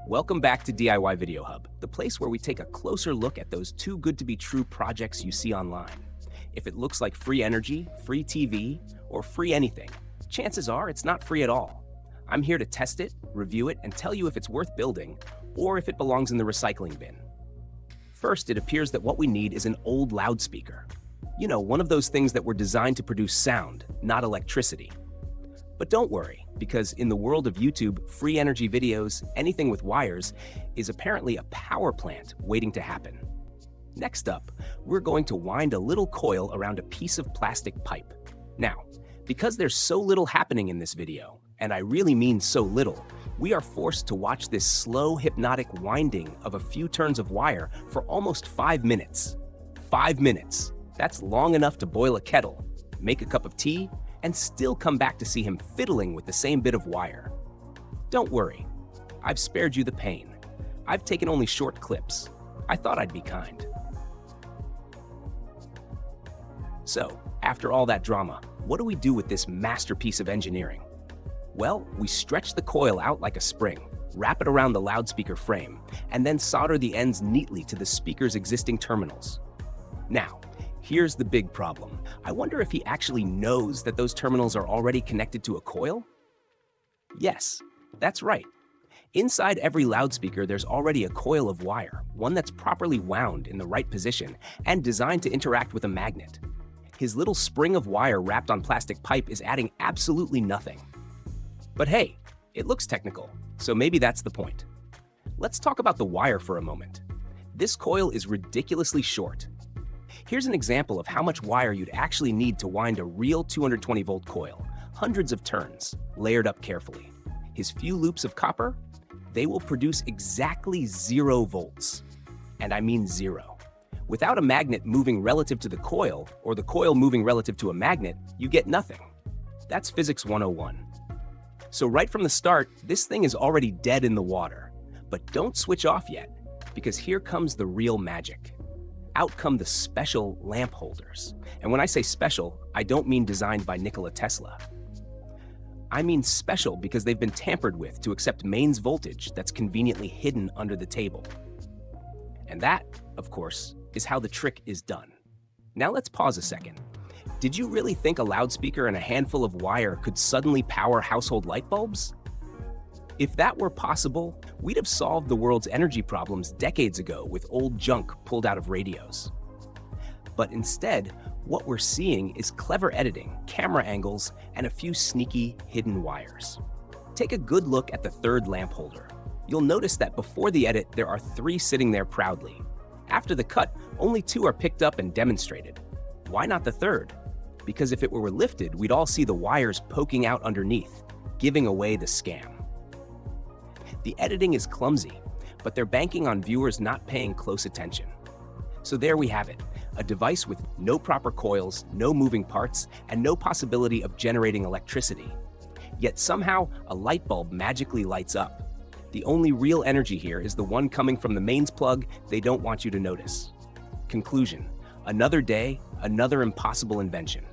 Welcome back to DIY Video Hub, the place where we take a closer look at those too good to be true projects you see online. If it looks like free energy, free TV, or free anything, chances are it's not free at all. I'm here to test it, review it, and tell you if it's worth building or if it belongs in the recycling bin. First, it appears that what we need is an old loudspeaker. You know, one of those things that were designed to produce sound, not electricity. But don't worry, because in the world of YouTube, free energy videos, anything with wires, is apparently a power plant waiting to happen. Next up, we're going to wind a little coil around a piece of plastic pipe. Now, because there's so little happening in this video, and I really mean so little, we are forced to watch this slow, hypnotic winding of a few turns of wire for almost 5 minutes. 5 minutes. That's long enough to boil a kettle, make a cup of tea, and still come back to see him fiddling with the same bit of wire. Don't worry, I've spared you the pain. I've taken only short clips. I thought I'd be kind. So, after all that drama, what do we do with this masterpiece of engineering? Well, we stretch the coil out like a spring, wrap it around the loudspeaker frame, and then solder the ends neatly to the speaker's existing terminals. Now, here's the big problem. I wonder if he actually knows that those terminals are already connected to a coil? Yes, that's right. Inside every loudspeaker, there's already a coil of wire, one that's properly wound in the right position and designed to interact with a magnet. His little spring of wire wrapped on plastic pipe is adding absolutely nothing. But hey, it looks technical, so maybe that's the point. Let's talk about the wire for a moment. This coil is ridiculously short. Here's an example of how much wire you'd actually need to wind a real 220-volt coil, hundreds of turns, layered up carefully. His few loops of copper, they will produce exactly 0 volts. And I mean 0. Without a magnet moving relative to the coil, or the coil moving relative to a magnet, you get nothing. That's Physics 101. So right from the start, this thing is already dead in the water. But don't switch off yet, because here comes the real magic. Out come the special lamp holders. And when I say special, I don't mean designed by Nikola Tesla. I mean special because they've been tampered with to accept mains voltage that's conveniently hidden under the table. And that, of course, is how the trick is done. Now let's pause a second. Did you really think a loudspeaker and a handful of wire could suddenly power household light bulbs? If that were possible, we'd have solved the world's energy problems decades ago with old junk pulled out of radios. But instead, what we're seeing is clever editing, camera angles, and a few sneaky hidden wires. Take a good look at the third lamp holder. You'll notice that before the edit, there are 3 sitting there proudly. After the cut, only 2 are picked up and demonstrated. Why not the third? Because if it were lifted, we'd all see the wires poking out underneath, giving away the scam. The editing is clumsy, but they're banking on viewers not paying close attention. So there we have it, a device with no proper coils, no moving parts, and no possibility of generating electricity. Yet somehow, a light bulb magically lights up. The only real energy here is the one coming from the mains plug they don't want you to notice. Conclusion: another day, another impossible invention.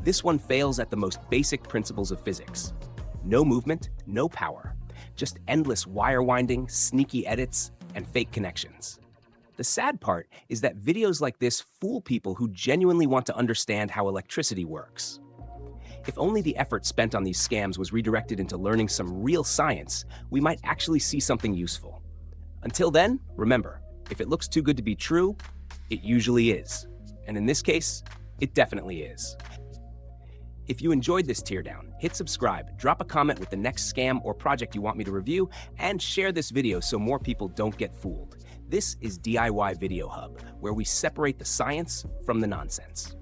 This one fails at the most basic principles of physics. No movement, no power. Just endless wire winding, sneaky edits, and fake connections. The sad part is that videos like this fool people who genuinely want to understand how electricity works. If only the effort spent on these scams was redirected into learning some real science, we might actually see something useful. Until then, remember, if it looks too good to be true, it usually is. And in this case, it definitely is. If you enjoyed this teardown, hit subscribe, drop a comment with the next scam or project you want me to review, and share this video so more people don't get fooled. This is DIY Video Hub, where we separate the science from the nonsense.